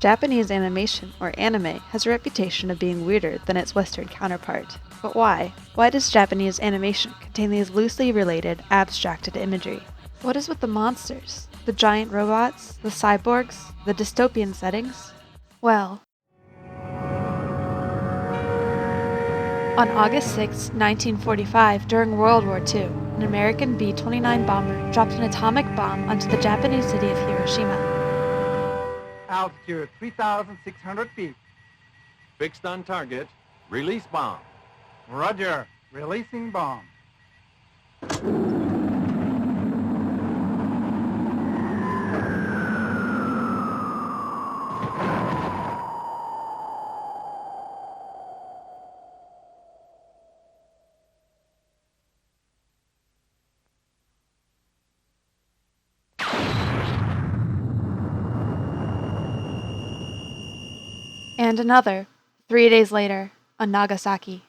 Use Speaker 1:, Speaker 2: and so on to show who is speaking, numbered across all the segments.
Speaker 1: Japanese animation, or anime, has a reputation of being weirder than its Western counterpart. But why? Why does Japanese animation contain these loosely related, abstracted imagery? What is with the monsters? The giant robots? The cyborgs? The dystopian settings? Well, on August 6, 1945, during World War II, an American B-29 bomber dropped an atomic bomb onto the Japanese city of Hiroshima.
Speaker 2: Altitude 3,600 feet.
Speaker 3: Fixed on target. Release bomb.
Speaker 2: Roger. Releasing bomb.
Speaker 1: And another, 3 days later, on Nagasaki.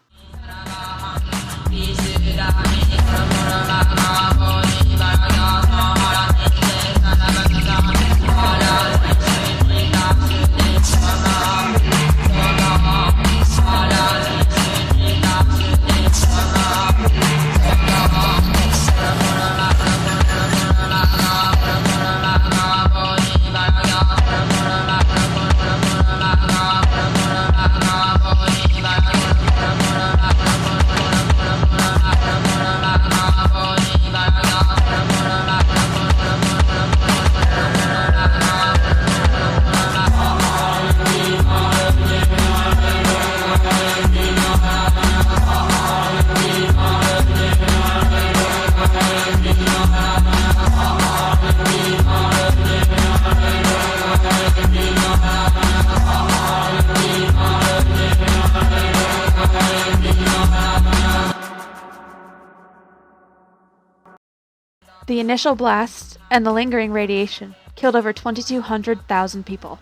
Speaker 1: The initial blast and the lingering radiation killed over 2,200,000 people.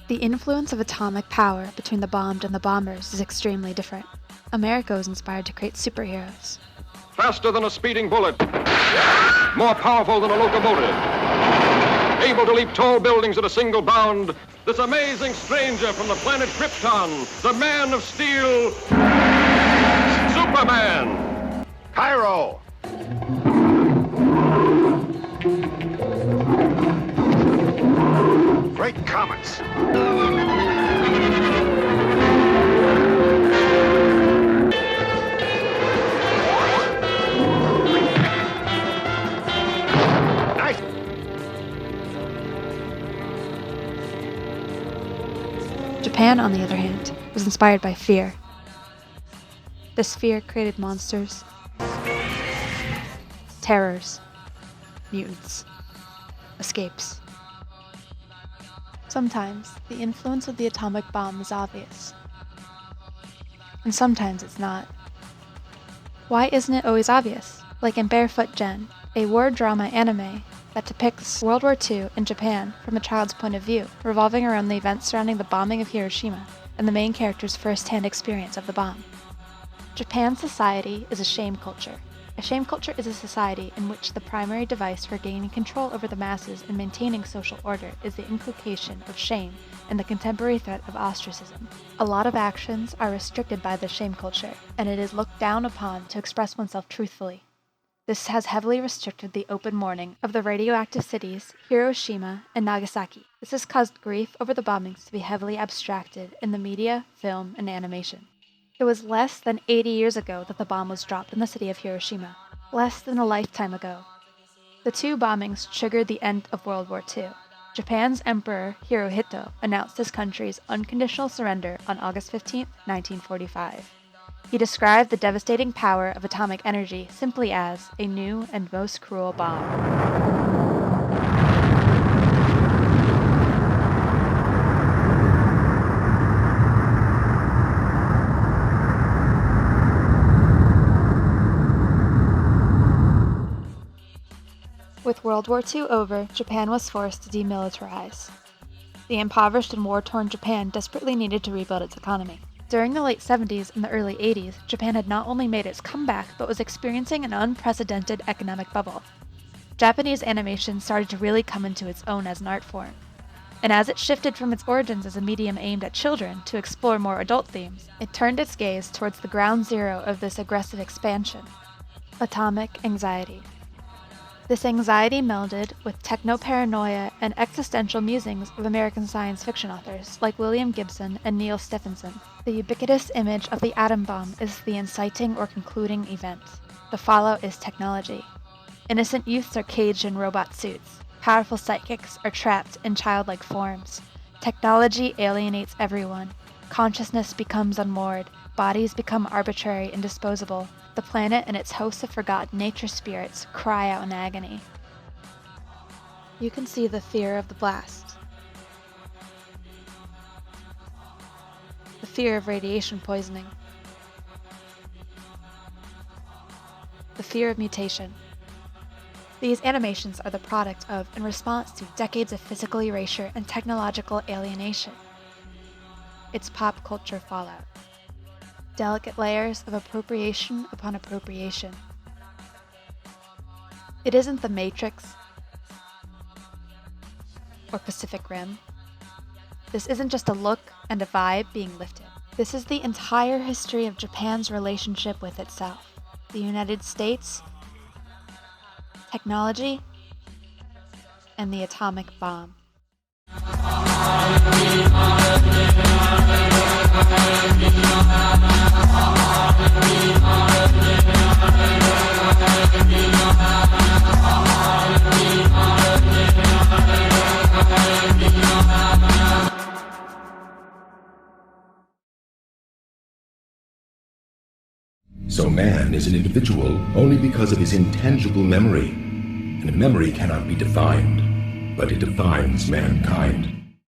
Speaker 1: The influence of atomic power between the bombed and the bombers is extremely different. America was inspired to create superheroes.
Speaker 4: Faster than a speeding bullet. More powerful than a locomotive. Able to leap tall buildings at a single bound. This amazing stranger from the planet Krypton. The Man of Steel. Superman.
Speaker 3: Cairo. Great comets. Nice.
Speaker 1: Japan, on the other hand, was inspired by fear. This fear created monsters, terrors, mutants, escapes. Sometimes, the influence of the atomic bomb is obvious, and sometimes it's not. Why isn't it always obvious? Like in Barefoot Gen, a war drama anime that depicts World War II in Japan from a child's point of view, revolving around the events surrounding the bombing of Hiroshima and the main character's first-hand experience of the bomb. Japan's society is a shame culture. A shame culture is a society in which the primary device for gaining control over the masses and maintaining social order is the inculcation of shame and the contemporary threat of ostracism. A lot of actions are restricted by the shame culture, and it is looked down upon to express oneself truthfully. This has heavily restricted the open mourning of the radioactive cities Hiroshima and Nagasaki. This has caused grief over the bombings to be heavily abstracted in the media, film, and animation. It was less than 80 years ago that the bomb was dropped in the city of Hiroshima. Less than a lifetime ago. The two bombings triggered the end of World War II. Japan's Emperor Hirohito announced his country's unconditional surrender on August 15, 1945. He described the devastating power of atomic energy simply as a new and most cruel bomb. With World War II over, Japan was forced to demilitarize. The impoverished and war-torn Japan desperately needed to rebuild its economy. During the late 70s and the early 80s, Japan had not only made its comeback, but was experiencing an unprecedented economic bubble. Japanese animation started to really come into its own as an art form. And as it shifted from its origins as a medium aimed at children to explore more adult themes, it turned its gaze towards the ground zero of this aggressive expansion: atomic anxiety. This anxiety melded with techno-paranoia and existential musings of American science fiction authors like William Gibson and Neal Stephenson. The ubiquitous image of the atom bomb is the inciting or concluding event. The fallout is technology. Innocent youths are caged in robot suits. Powerful psychics are trapped in childlike forms. Technology alienates everyone. Consciousness becomes unmoored. Bodies become arbitrary and disposable. The planet and its hosts of forgotten nature spirits cry out in agony. You can see the fear of the blast. The fear of radiation poisoning. The fear of mutation. These animations are the product of and response to decades of physical erasure and technological alienation. It's pop culture fallout. Delicate layers of appropriation upon appropriation. It isn't The Matrix or Pacific Rim. This isn't just a look and a vibe being lifted. This is the entire history of Japan's relationship with itself, the United States, technology, and the atomic bomb.
Speaker 5: So man is an individual only because of his intangible memory, and memory cannot be defined, but it defines mankind.